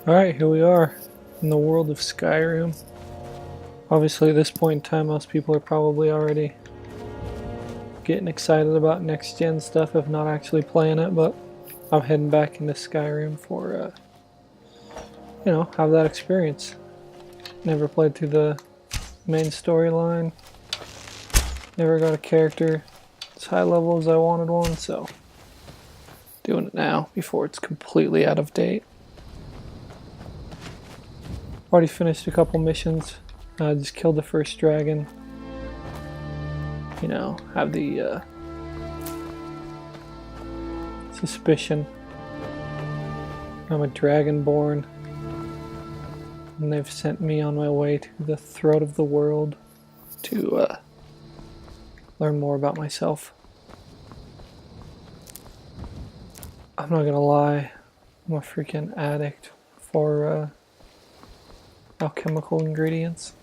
Alright, here we are in the world of Skyrim. Obviously at this point in time most people are probably already getting excited about next gen stuff if not actually playing it, but I'm heading back into Skyrim for have that experience. Never played through the main storyline, never got a character as high level as I wanted one, so doing it now before it's completely out of date. Already finished a couple missions. Just killed the first dragon. Have the suspicion I'm a dragonborn, and they've sent me on my way to the throat of the world to learn more about myself. I'm not gonna lie, I'm a freaking addict for alchemical ingredients.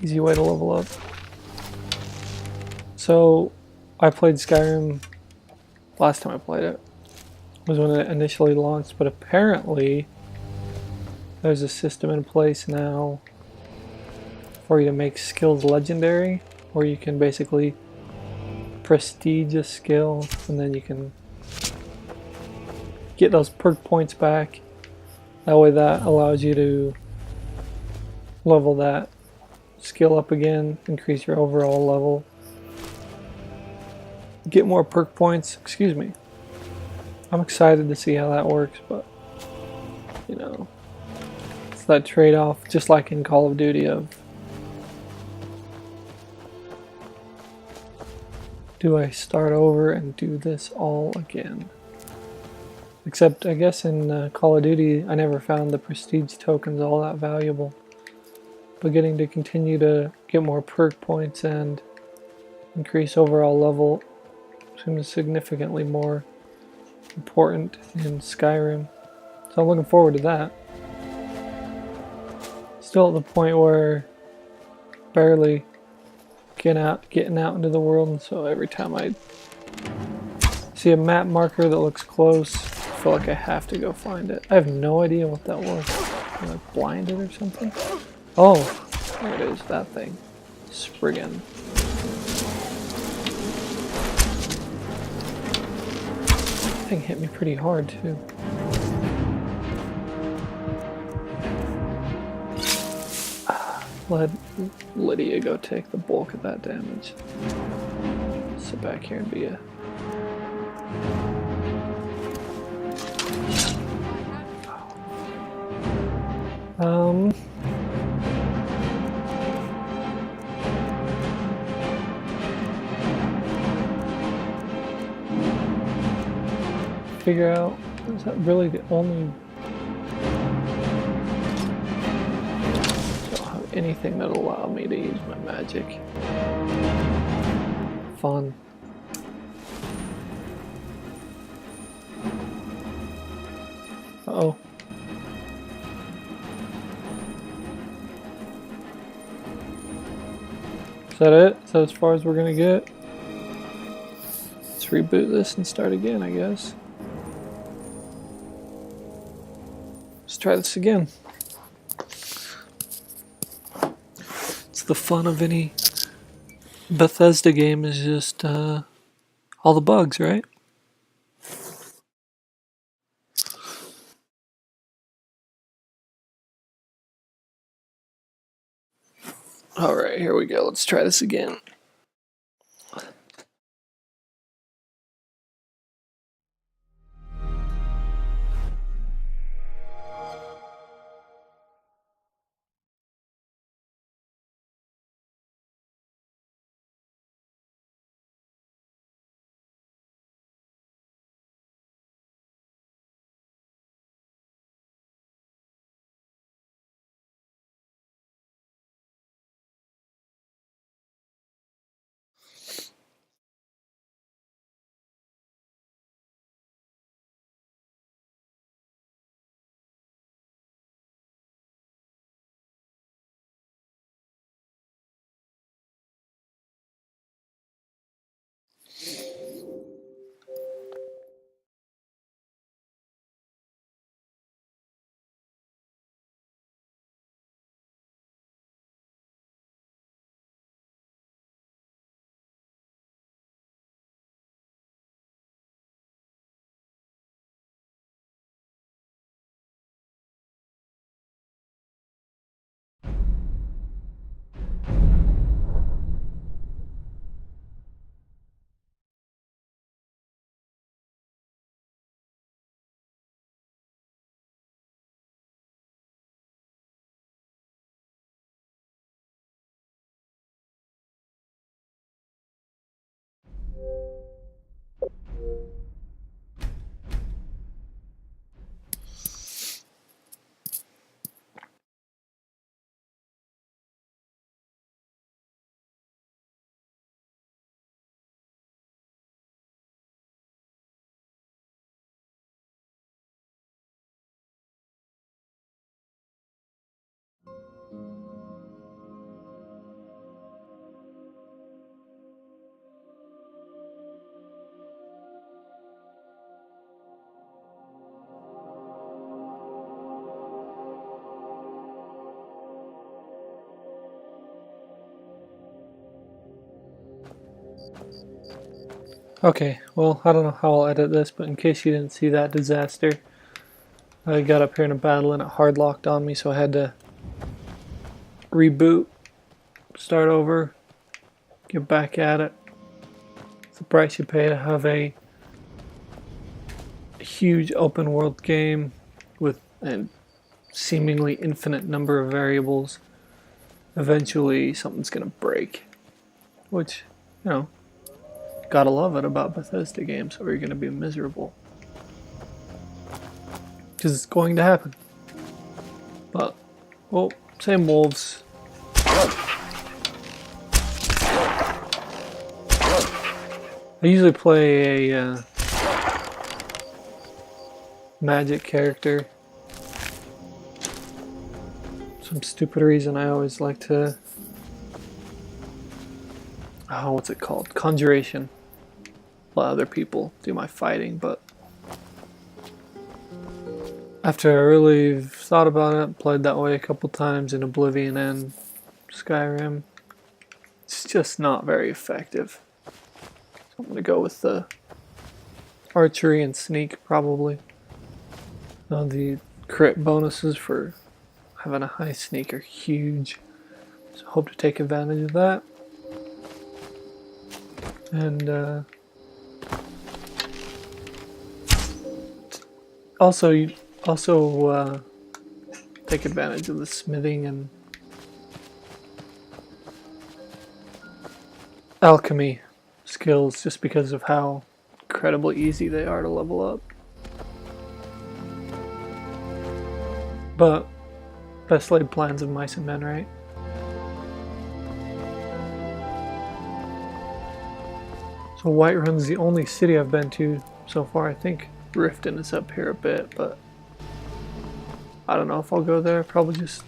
Easy way to level up. So I played Skyrim last time I played it was when it initially launched, but apparently there's a system in place now for you to make skills legendary, where you can basically prestige a skill and then you can get those perk points back. That way that allows you to level that skill up again, increase your overall level, get more perk points. Excuse me. I'm excited to see how that works, but it's that trade-off, just like in Call of Duty, of do I start over and do this all again? Except I guess in Call of Duty I never found the prestige tokens all that valuable, but getting to continue to get more perk points and increase overall level seems significantly more important in Skyrim, so I'm looking forward to that. Still at the point where barely getting out into the world, and so every time I see a map marker that looks close, I feel like I have to go find it. I have no idea what that was. Am I blinded or something? Oh, there it is, that thing. Spriggan. That thing hit me pretty hard too. Let Lydia go take the bulk of that damage. Sit back here and be a... figure out, is that really the only... anything that'll allow me to use my magic. Fun. Uh-oh. Is that it? Is that as far as we're gonna get? Let's reboot this and start again, I guess. Let's try this again. The fun of any Bethesda game is just all the bugs, right? Alright, here we go. Let's try this again. Okay, well, I don't know how I'll edit this, but in case you didn't see that disaster, I got up here in a battle and it hard locked on me, so I had to reboot, start over, get back at it. It's the price you pay to have a huge open world game with a seemingly infinite number of variables. Eventually something's gonna break, which, you know, gotta love it about Bethesda games, or you're gonna be miserable. Because it's going to happen. But, well, same wolves. I usually play a magic character. Some stupid reason I always like to... Oh, what's it called? Conjuration. Let other people do my fighting, but after I really thought about it, played that way a couple times in Oblivion and Skyrim, it's just not very effective. So I'm gonna go with the archery and sneak probably. Now the crit bonuses for having a high sneak are huge, so hope to take advantage of that. And also take advantage of the smithing and alchemy skills just because of how incredibly easy they are to level up. But best laid plans of mice and men, right? So Whiterun's the only city I've been to so far. I think Riften is up here a bit, but I don't know if I'll go there. Probably just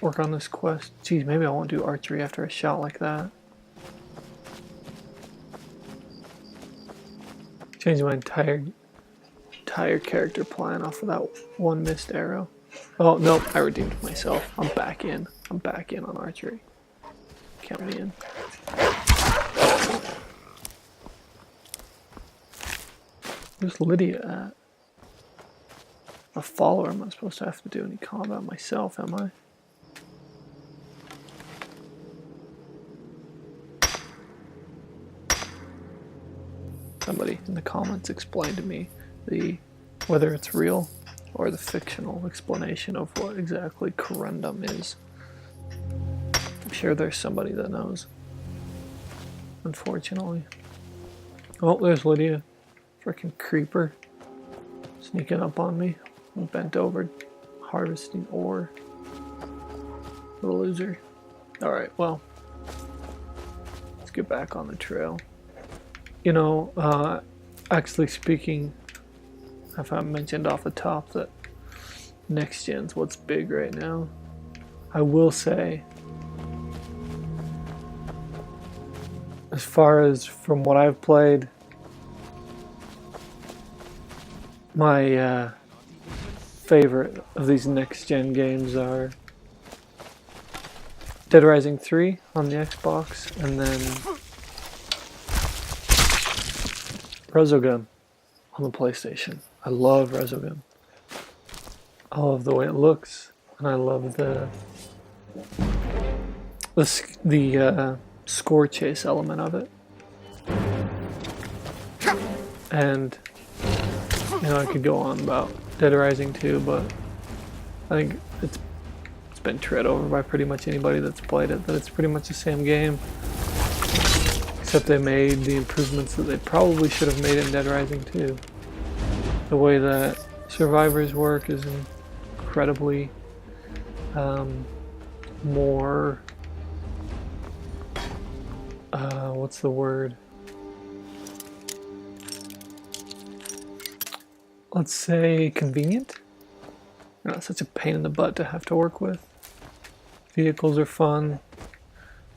work on this quest. Geez, maybe I won't do archery after a shot like that. Change my entire character plan off of that one missed arrow. Oh, nope, I redeemed myself. I'm back in. I'm back in on archery. Count me in. Where's Lydia at? A follower. I'm not supposed to have to do any combat myself, am I? Somebody in the comments explain to me whether it's real or the fictional explanation of what exactly corundum is. I'm sure there's somebody that knows. Unfortunately. Oh, there's Lydia. Frickin' creeper. Sneaking up on me. I'm bent over, harvesting ore. What a loser. Alright, well. Let's get back on the trail. You know, actually speaking, if I mentioned off the top that next gen's what's big right now, I will say, as far as from what I've played, my favorite of these next gen games are Dead Rising 3 on the Xbox, and then Resogun on the PlayStation. I love Resogun. I love the way it looks, and I love the score chase element of it. And you know, I could go on about Dead Rising 2, but I think it's been tread over by pretty much anybody that's played it, that it's pretty much the same game, Except they made the improvements that they probably should have made in Dead Rising 2. The way that survivors work is incredibly more, what's the word? Let's say convenient. They're not such a pain in the butt to have to work with. Vehicles are fun.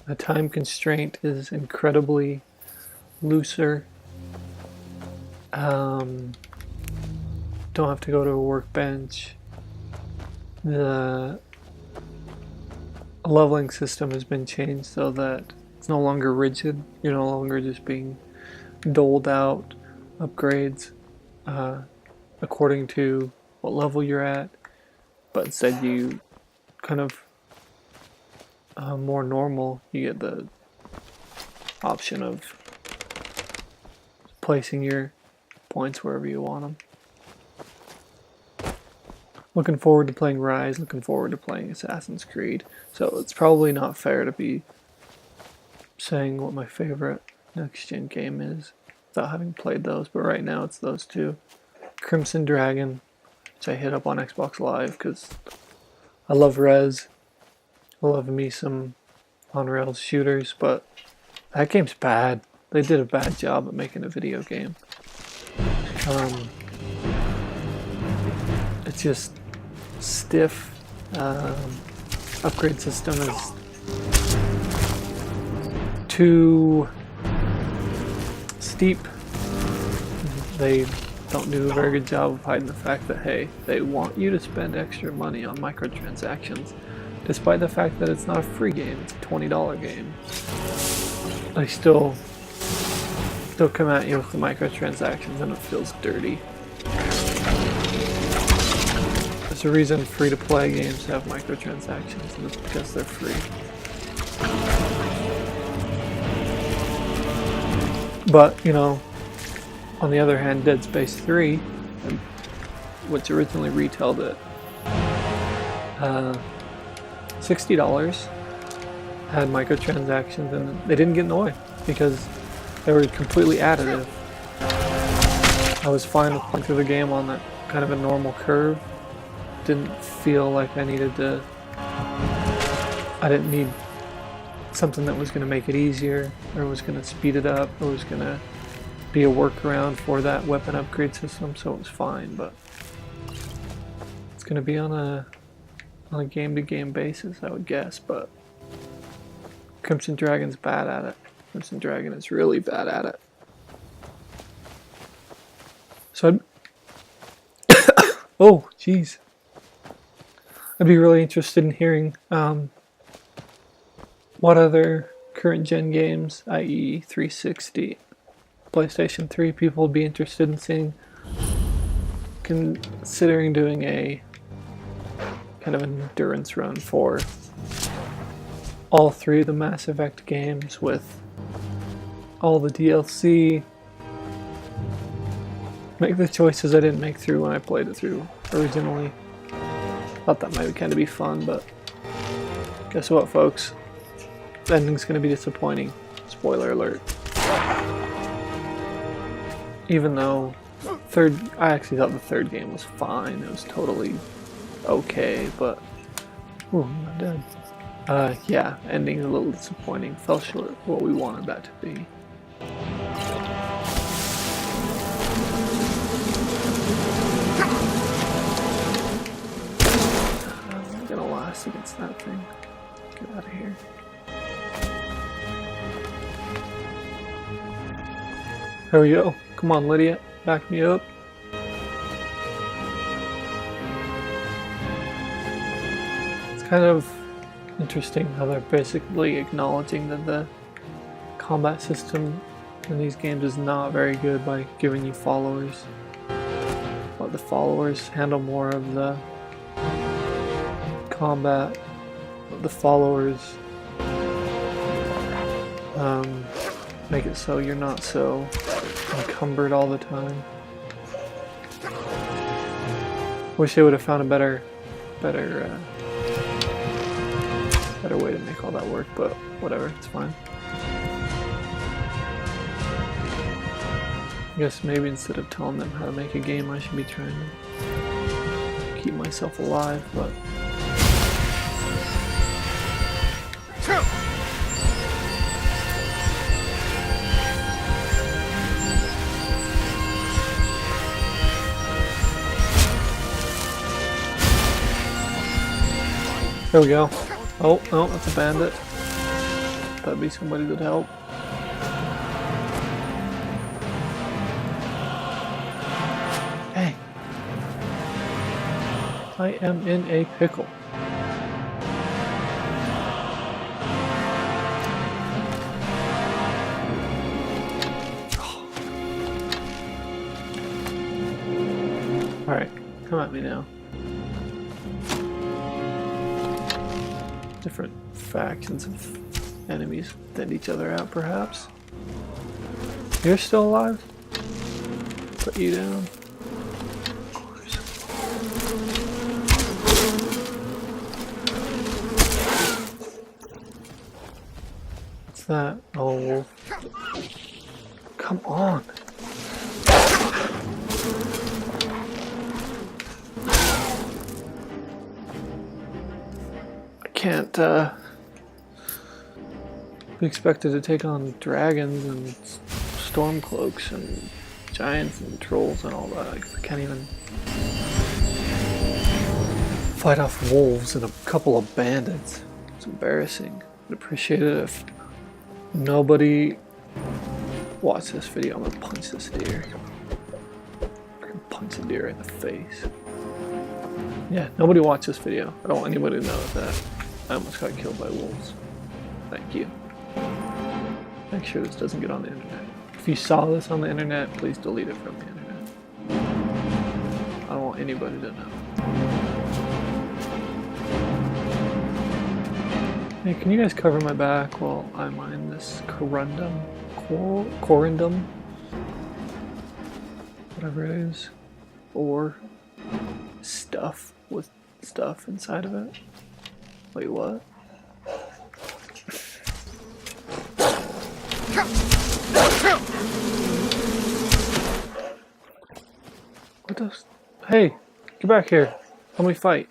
The time constraint is incredibly looser. Don't have to go to a workbench. The leveling system has been changed so that it's no longer rigid. You're no longer just being doled out upgrades according to what level you're at, but instead you kind of more normal. You get the option of placing your points wherever you want them. Looking forward to playing Rise, looking forward to playing Assassin's Creed. So it's probably not fair to be saying what my favorite next-gen game is without having played those, but right now it's those two. Crimson Dragon, which I hit up on Xbox Live because I love Rez. I love me some on-rails shooters, but that game's bad. They did a bad job at making a video game. It's just stiff. Upgrade system is too steep. They don't do a very good job of hiding the fact that, hey, they want you to spend extra money on microtransactions, despite the fact that it's not a free game, it's a $20 game. They still come at you with the microtransactions and it feels dirty. There's a reason free-to-play games have microtransactions, and it's because they're free. But, you know, on the other hand, Dead Space 3, which originally retailed at $60, had microtransactions, and they didn't get annoyed because they were completely additive. I was fine with playing through the game on that kind of a normal curve. Didn't feel like I didn't need something that was going to make it easier, or was going to speed it up, or was going to be a workaround for that weapon upgrade system, so it was fine. But it's going to be on a game-to-game basis, I would guess. But Crimson Dragon's bad at it. Crimson Dragon is really bad at it. So oh, jeez. I'd be really interested in hearing what other current gen games, i.e. 360, PlayStation 3, people would be interested in seeing, considering doing a kind of an endurance run for all three of the Mass Effect games with all the DLC. Make the choices I didn't make through when I played it through originally. Thought that might kind of be fun, but guess what, folks? The ending's going to be disappointing. Spoiler alert. Even though I actually thought the third game was fine. It was totally okay, but ooh, I'm not dead. Yeah, ending's a little disappointing. Fell short of what we wanted that to be. I'm gonna last against that thing. Get out of here. There we go. Come on, Lydia. Back me up. It's kind of interesting how they're basically acknowledging that the combat system in these games is not very good by giving you followers. Let the followers handle more of the combat. Let the followers make it so you're not so encumbered all the time. Wish they would have found a better way to make all that work, but whatever, it's fine. I guess maybe instead of telling them how to make a game, I should be trying to keep myself alive, but... There we go. Oh, no, that's a bandit. That'd be somebody that'd help. Hey. I am in a pickle. Alright, come at me now. Different factions of enemies thin each other out, perhaps. You're still alive? Put you down. Of course. What's that? Oh, wolf. Come on. Can't be expected to take on dragons and storm cloaks and giants and trolls and all that. I can't even fight off wolves and a couple of bandits. It's embarrassing. I'd appreciate it if nobody watched this video. I'm gonna punch this deer. I'm gonna punch the deer in the face. Yeah, nobody watched this video. I don't want anybody to know that I almost got killed by wolves. Thank you. Make sure this doesn't get on the internet. If you saw this on the internet, please delete it from the internet. I don't want anybody to know. Hey, can you guys cover my back while I mine this corundum? Corundum? Whatever it is. Or stuff with stuff inside of it. Wait, what? What does... Hey, get back here. Let me fight.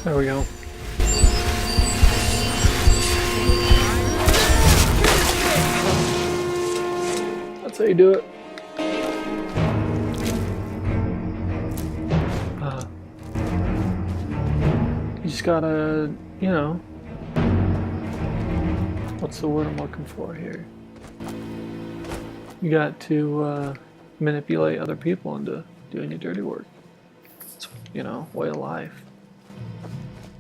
There we go. That's how you do it. You just gotta, you know, what's the word I'm looking for here? You got to manipulate other people into doing your dirty work. It's, you know, way of life.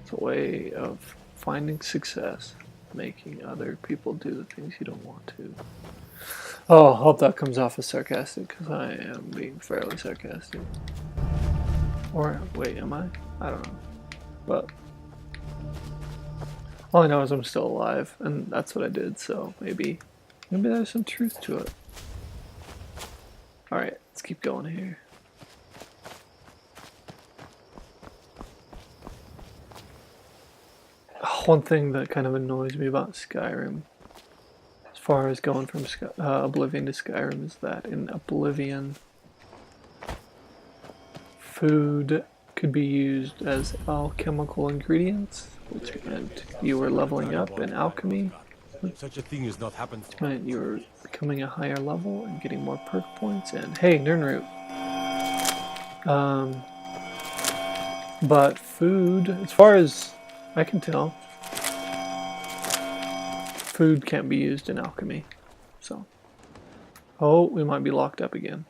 It's a way of finding success, making other people do the things you don't want to. Oh, I hope that comes off as sarcastic, because I am being fairly sarcastic. Or, wait, am I? I don't know. But all I know is I'm still alive, and that's what I did, so maybe there's some truth to it. Alright, let's keep going here. One thing that kind of annoys me about Skyrim, as far as going from Oblivion to Skyrim, is that in Oblivion, food could be used as alchemical ingredients, which meant you were leveling up in alchemy. Such a thing has not happened. Which meant you were becoming a higher level and getting more perk points. And hey, Nirnroot. But food, as far as I can tell, food can't be used in alchemy. So, oh, we might be locked up again.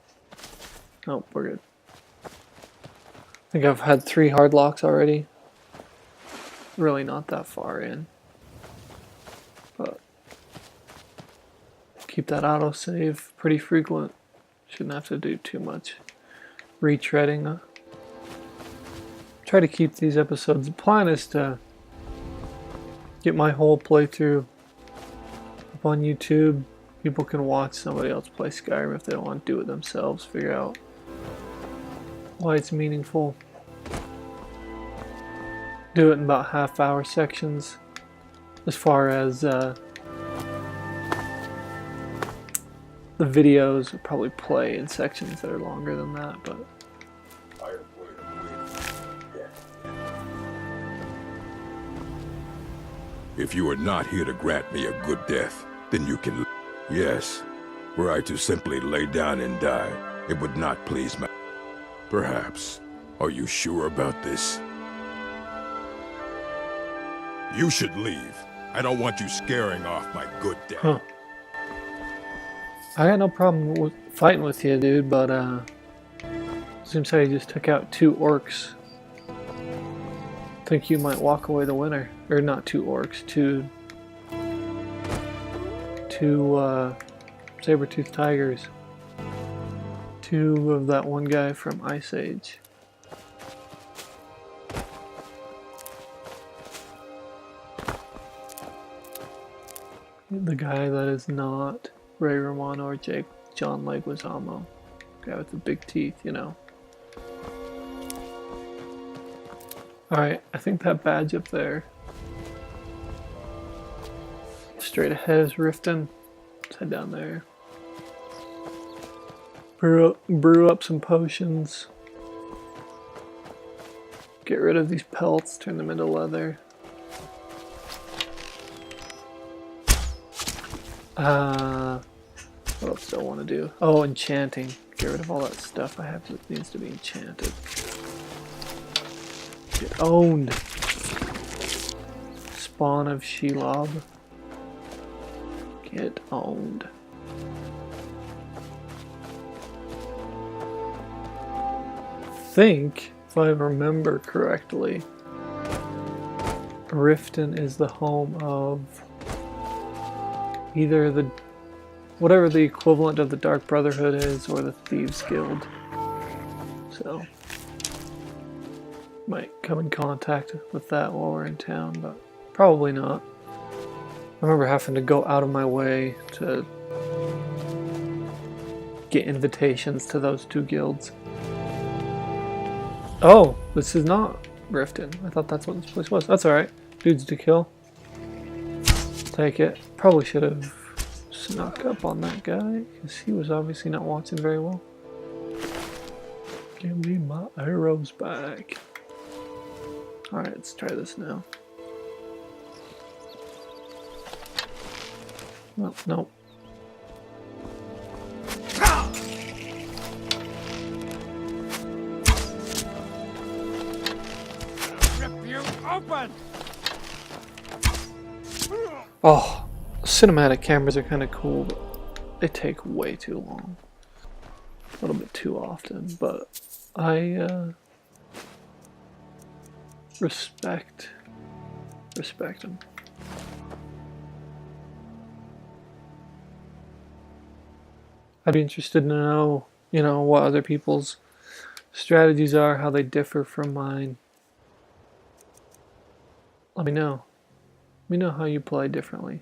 Nope, we're good. I think I've had 3 hard locks already. Really not that far in. But Keep that autosave pretty frequent. Shouldn't have to do too much retreading. Try to keep these episodes. The plan is to get my whole playthrough up on YouTube. People can watch somebody else play Skyrim if they don't want to do it themselves. Figure out why it's meaningful. Do it in about half-hour sections. As far as the videos, will probably play in sections that are longer than that, but if you are not here to grant me a good death, then you can. Yes, were I to simply lay down and die, it would not please my. Perhaps. Are you sure about this? You should leave. I don't want you scaring off my good dad. huh. I got no problem with fighting with you, dude, but seems like you just took out 2 orcs. Think you might walk away the winner. Or not 2 orcs, two saber-toothed tigers. 2 of that one guy from Ice Age. The guy that is not Ray Romano or John Leguizamo. Guy with the big teeth, you know. Alright, I think that badge up there. Straight ahead is Riften. Let's head down there. Brew up some potions. Get rid of these pelts, turn them into leather. What else do I want to do? Oh, enchanting. Get rid of all that stuff I have that needs to be enchanted. Get owned. Spawn of Shelob. Get owned. Think, if I remember correctly, Riften is the home of either the whatever the equivalent of the Dark Brotherhood is, or the Thieves Guild. So might come in contact with that while we're in town, but probably not. I remember having to go out of my way to get invitations to those 2 guilds. Oh, this is not Riften. I thought that's what this place was. That's alright. Dudes to kill. Take it. Probably should have snuck up on that guy, because he was obviously not watching very well. Give me my arrows back. Alright, let's try this now. Well, nope. Rip you open! Oh, cinematic cameras are kind of cool, but they take way too long. A little bit too often, but I respect them. I'd be interested to know, what other people's strategies are, how they differ from mine. Let me know. Let me know how you play differently.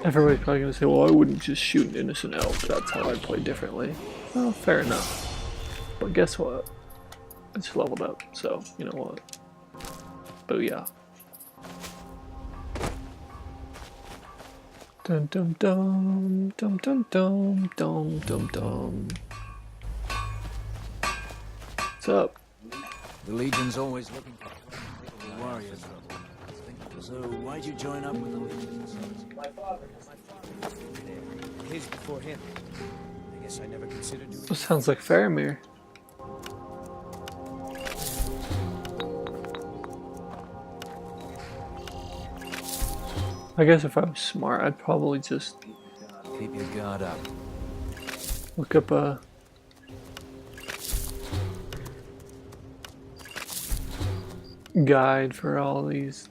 Everybody's probably going to say, well, I wouldn't just shoot an innocent elf. That's how I play differently. Well, fair enough. But guess what? I just leveled up, so you know what? Booyah. Dum dum dum dum dum dum dum dum dum. What's up? The Legion's always looking for warriors. So why'd you join up with the Legion? My father. His before him. I guess I never considered doing. This sounds like Faramir. I guess if I was smart, I'd probably just Keep your guard up. look up guide for all these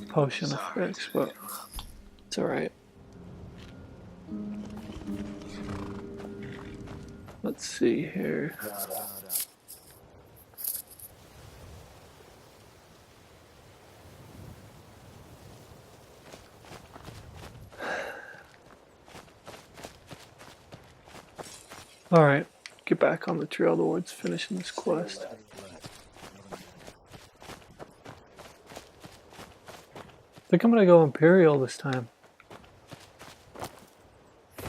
potion effects, but it's alright. Let's see here. Alright, get back on the trail towards finishing this quest. I think I'm gonna go Imperial this time.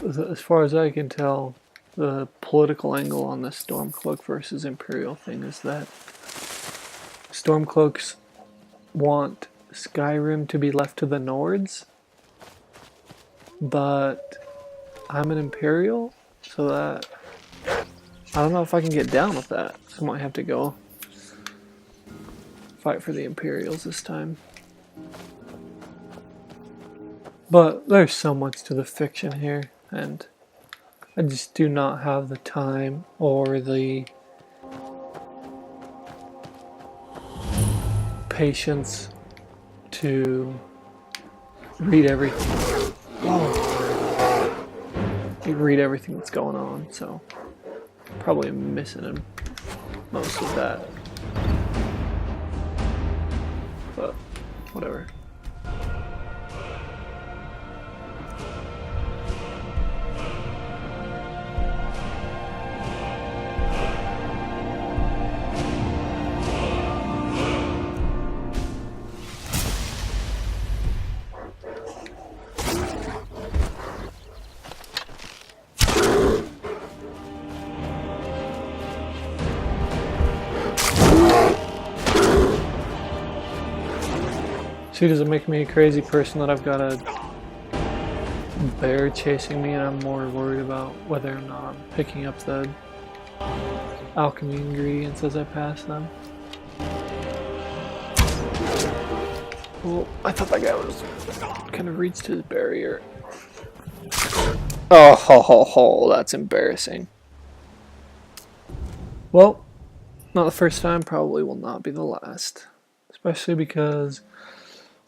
As far as I can tell, the political angle on the Stormcloak versus Imperial thing is that Stormcloaks want Skyrim to be left to the Nords, but I'm an Imperial, so that I don't know if I can get down with that. So I might have to go fight for the Imperials this time. But there's so much to the fiction here, and I just do not have the time or the patience to read everything. Read everything that's going on, so probably missing most of that. But whatever. See, does it make me a crazy person that I've got a bear chasing me and I'm more worried about whether or not I'm picking up the alchemy ingredients as I pass them? Well, I thought that guy was kind of reached his barrier. Oh, ho, ho, ho, that's embarrassing. Well, not the first time, probably will not be the last. Especially because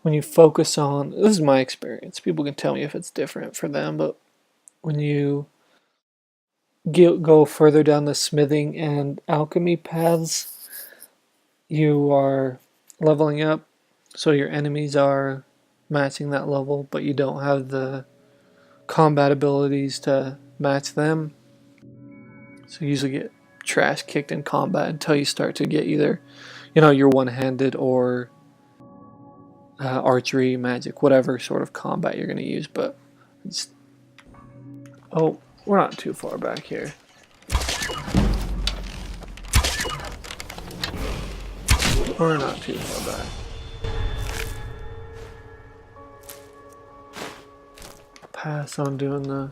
when you focus on, this is my experience, people can tell me if it's different for them, but when you go further down the smithing and alchemy paths, you are leveling up, so your enemies are matching that level, but you don't have the combat abilities to match them. So you usually get trash kicked in combat until you start to get either, you're one-handed or archery, magic, whatever sort of combat you're going to use, but oh, we're not too far back here. We're not too far back. Pass on doing the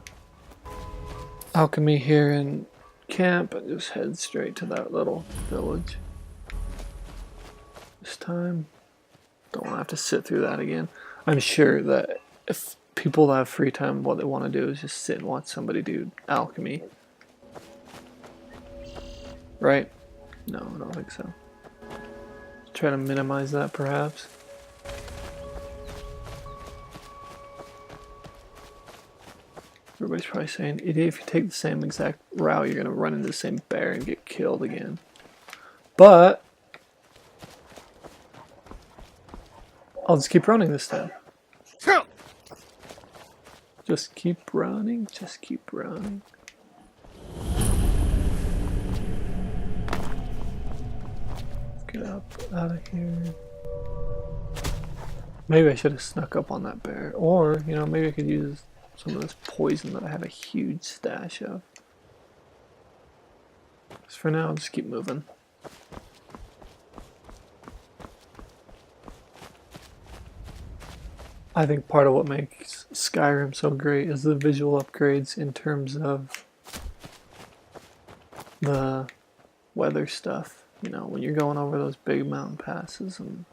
alchemy here in camp and just head straight to that little village. This time, don't want to have to sit through that again. I'm sure that if people that have free time, what they want to do is just sit and watch somebody do alchemy. Right? No, I don't think so. Try to minimize that, perhaps. Everybody's probably saying, idiot, if you take the same exact route, you're going to run into the same bear and get killed again. But I'll just keep running this time. Just keep running, just keep running. Get up out of here. Maybe I should have snuck up on that bear. Or, maybe I could use some of this poison that I have a huge stash of. Just for now, I'll just keep moving. I think part of what makes Skyrim so great is the visual upgrades in terms of the weather stuff. When you're going over those big mountain passes and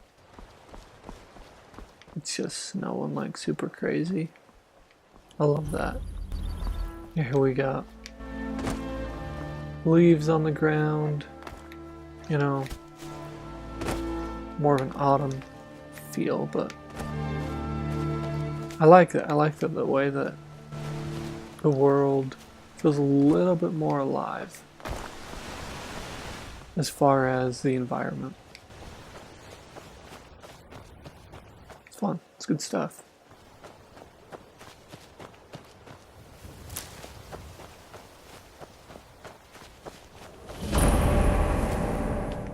it's just snowing like super crazy. I love that. Here we got leaves on the ground, you know, more of an autumn feel, but I like that. I like the way that the world feels a little bit more alive as far as the environment. It's fun. It's good stuff.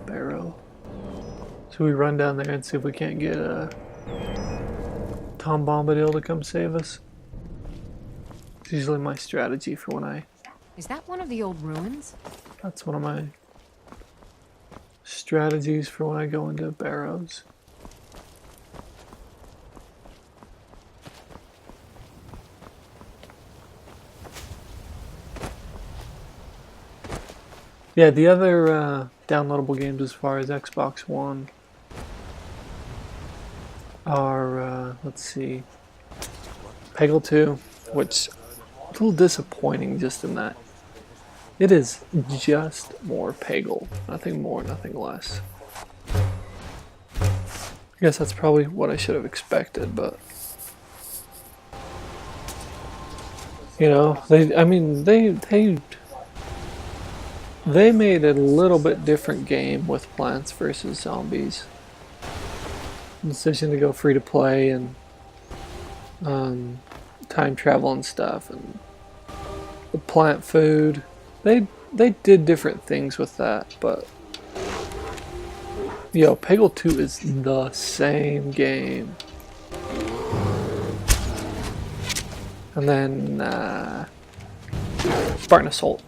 Barrow. So we run down there and see if we can't get Tom Bombadil to come save us. It's usually my strategy for when I... Is that one of the old ruins? That's one of my strategies for when I go into barrows. Yeah, the other downloadable games as far as Xbox One are, let's see, Peggle 2, which a little disappointing just in that it is just more Peggle, nothing more, nothing less. I guess that's probably what I should have expected, but you know, they made a little bit different game with Plants vs. Zombies. The decision to go free to play and time travel and stuff, and the plant food. They did different things with that, but yo, Peggle 2 is the same game. And then Spartan Assault,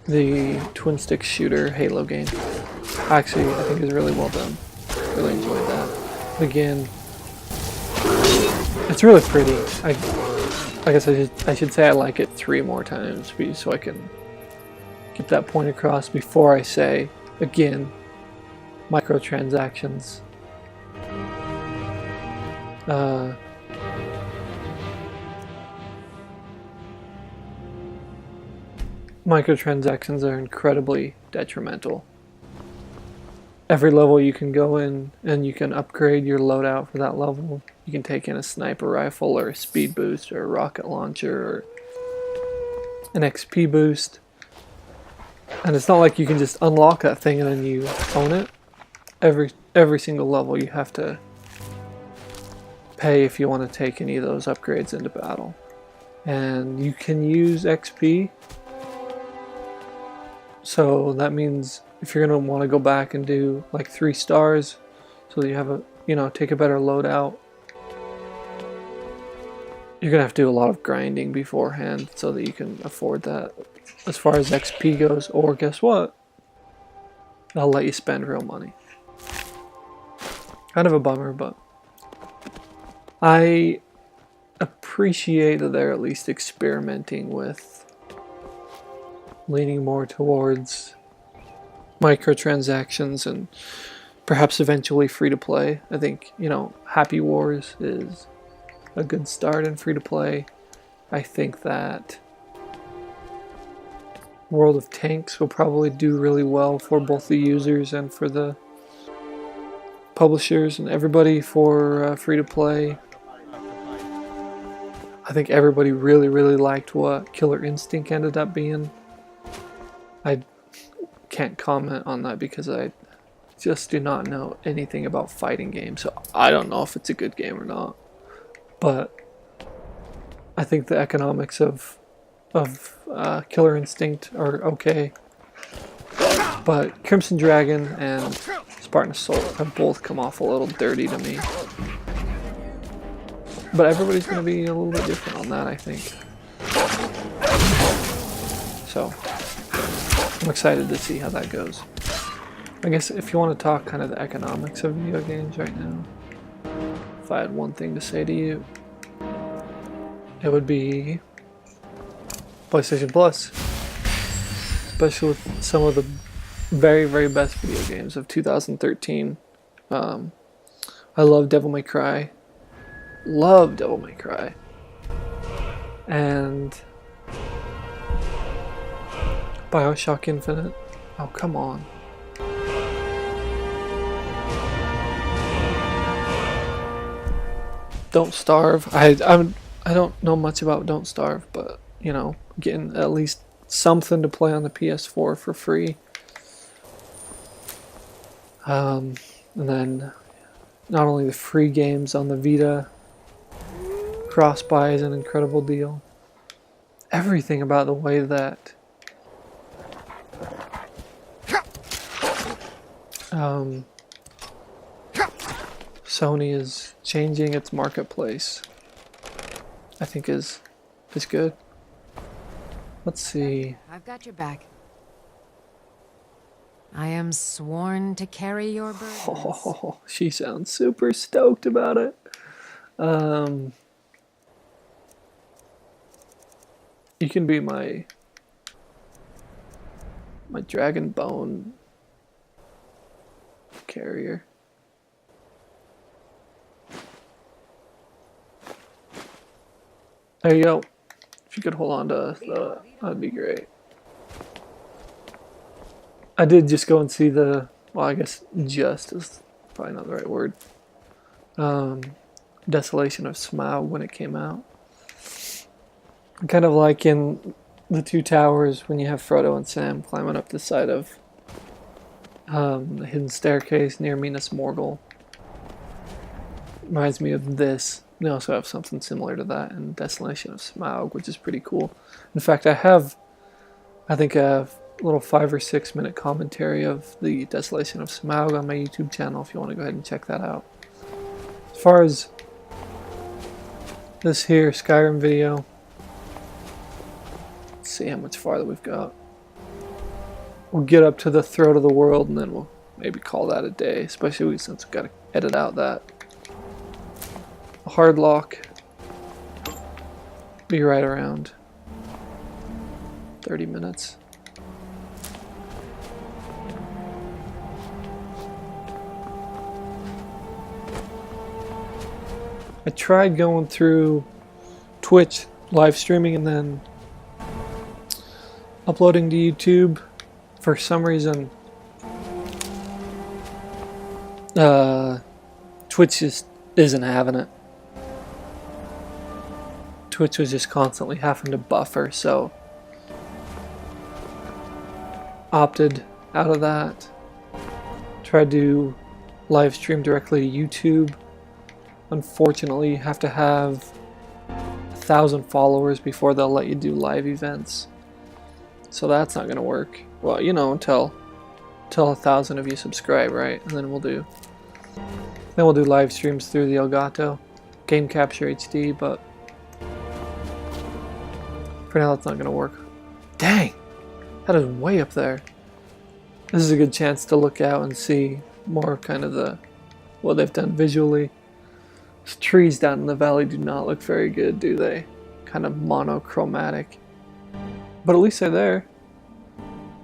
the twin stick shooter Halo game. Actually, I think is really well done. Really enjoyed that. Again, it's really pretty. I guess I should say I like it 3 more times so I can get that point across before I say, again, microtransactions. Microtransactions are incredibly detrimental. Every level you can go in and you can upgrade your loadout for that level. You can take in a sniper rifle or a speed boost or a rocket launcher or an XP boost. And it's not like you can just unlock that thing and then you own it. Every single level you have to pay if you want to take any of those upgrades into battle. And you can use XP. So that means if you're going to want to go back and do like 3 stars so that you have take a better loadout, you're going to have to do a lot of grinding beforehand so that you can afford that as far as XP goes. Or guess what? They'll let you spend real money. Kind of a bummer, but I appreciate that they're at least experimenting with leaning more towards microtransactions and perhaps eventually free to play. I think, Happy Wars is a good start in free to play. I think that World of Tanks will probably do really well for both the users and for the publishers and everybody for free to play. I think everybody really, really liked what Killer Instinct ended up being. I can't comment on that because I just do not know anything about fighting games, so I don't know if it's a good game or not. But I think the economics of Killer Instinct are okay. But Crimson Dragon and Spartan Assault have both come off a little dirty to me. But everybody's going to be a little bit different on that, I think. So I'm excited to see how that goes. I guess if you want to talk kind of the economics of video games right now, if I had one thing to say to you, it would be PlayStation Plus. Especially with some of the very, very best video games of 2013. I love Devil May Cry. Love Devil May Cry. and BioShock Infinite. Oh, come on. Don't Starve. I don't know much about Don't Starve, but you know, getting at least something to play on the PS4 for free. And then not only the free games on the Vita, cross-buy is an incredible deal. Everything about the way that Sony is changing its marketplace, I think is good. Let's see. I've got your back. I am sworn to carry your burdens. Oh, she sounds super stoked about it. You can be my dragon bone carrier. There you go. If you could hold on to that'd be great. I did just go and see the, well, I guess just is probably not the right word. Desolation of Smaug when it came out. Kind of like in the Two Towers when you have Frodo and Sam climbing up the side of the hidden staircase near Minas Morgul. Reminds me of this. They also have something similar to that in Desolation of Smaug, which is pretty cool. In fact, I think a little 5 or 6 minute commentary of the Desolation of Smaug on my YouTube channel if you want to go ahead and check that out. As far as this here Skyrim video, let's see how much farther we've got. We'll get up to the throat of the world and then we'll maybe call that a day, especially since we've got to edit out that hard lock. Be right around 30 minutes. I tried going through Twitch live streaming and then uploading to YouTube. For some reason, Twitch just isn't having it. Twitch was just constantly having to buffer, so opted out of that. Tried to live stream directly to YouTube. Unfortunately, you have to have 1,000 followers before they'll let you do live events. So that's not going to work. Well, you know, until 1,000 of you subscribe, right? And then we'll do live streams through the Elgato Game Capture HD, but for now that's not going to work. Dang! That is way up there. This is a good chance to look out and see more kind of what they've done visually. These trees down in the valley do not look very good, do they? Kind of monochromatic. But at least they're there.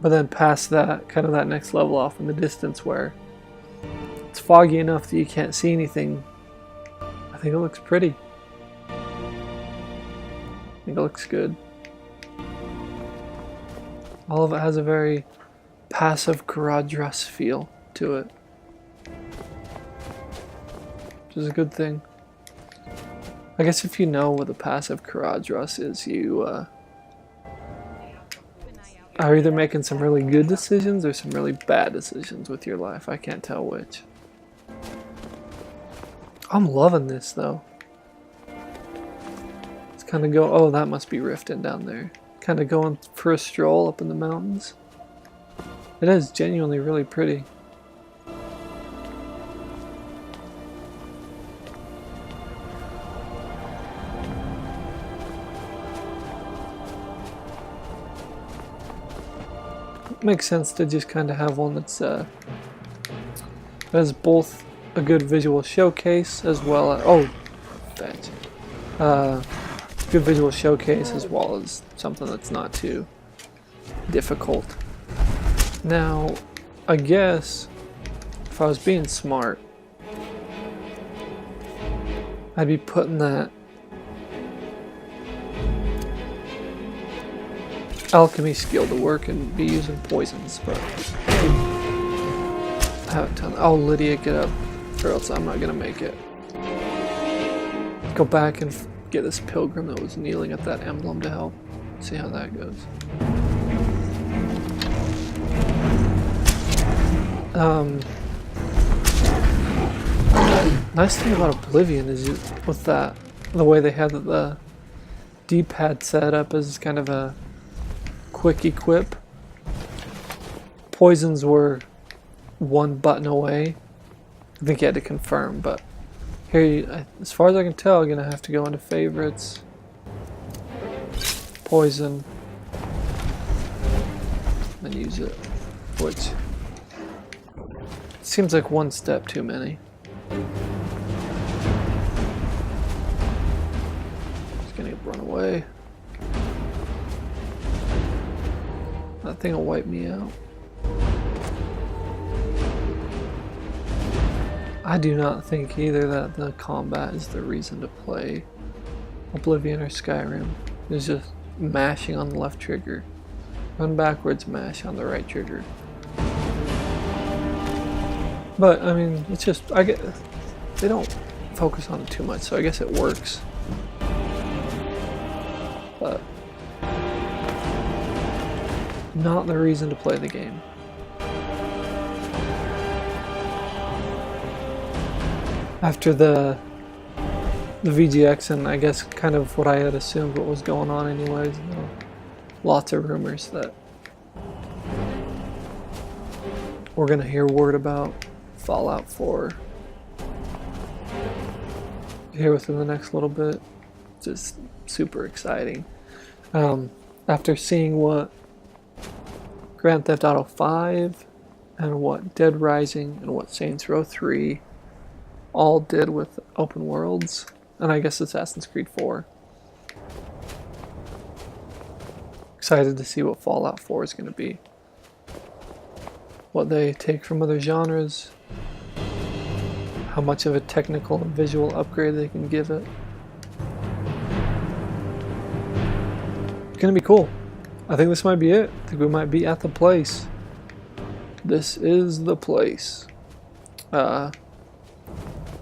But then past that, kind of that next level off in the distance where it's foggy enough that you can't see anything, I think it looks pretty. I think it looks good. All of it has a very passive garage rust feel to it, which is a good thing. I guess if you know what a passive garage rust is, you are either making some really good decisions or some really bad decisions with your life. I can't tell which. I'm loving this though. It's kind of oh, that must be Riften down there. Kind of going for a stroll up in the mountains. It is genuinely really pretty. It makes sense to just kind of have one that's has both a good visual showcase as well as good visual showcase as well as something that's not too difficult. Now, I guess if I was being smart, I'd be putting that alchemy skill to work and be using poisons, but I haven't done. Oh, Lydia, get up, or else I'm not gonna make it. Go back and get this pilgrim that was kneeling at that emblem to help. See how that goes. Nice thing about Oblivion is with that, the way they had the D-pad set up as kind of a quick equip. Poisons were one button away. I think you had to confirm, but here, as far as I can tell, I'm gonna have to go into favorites, poison, and use it, which seems like one step too many. Just gonna run away. That thing will wipe me out. I do not think either that the combat is the reason to play Oblivion or Skyrim. It's just mashing on the left trigger. Run backwards, mash on the right trigger. But I mean, it's just, they don't focus on it too much, so I guess it works. But not the reason to play the game. After the VGX and I guess kind of what I had assumed what was going on anyways, you know, lots of rumors that we're gonna hear word about Fallout 4 here within the next little bit. Just super exciting. After seeing what Grand Theft Auto 5 and what Dead Rising and what Saints Row 3 all did with open worlds, and I guess Assassin's Creed 4. Excited to see what Fallout 4 is going to be. What they take from other genres. How much of a technical and visual upgrade they can give it. It's going to be cool. I think this might be it. I think we might be at the place. This is the place.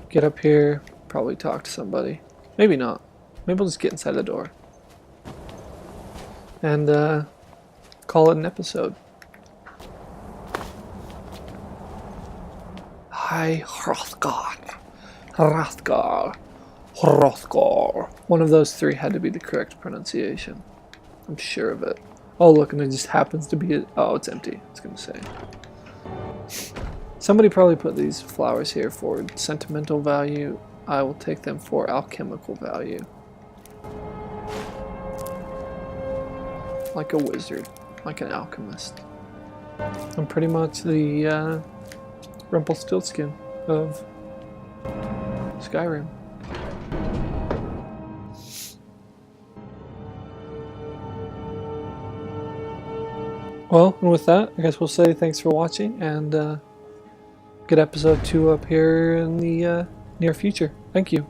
Get up here, probably talk to somebody. Maybe not. Maybe we'll just get inside the door. And call it an episode. Hi, Hrothgar. Hrothgar. Hrothgar. One of those three had to be the correct pronunciation. I'm sure of it. Oh, look, and it just happens to be... Oh, it's empty. It's going to say. Somebody probably put these flowers here for sentimental value. I will take them for alchemical value. Like a wizard. Like an alchemist. I'm pretty much the Rumpelstiltskin of Skyrim. Well, and with that, I guess we'll say thanks for watching, and get episode 2 up here in the near future. Thank you.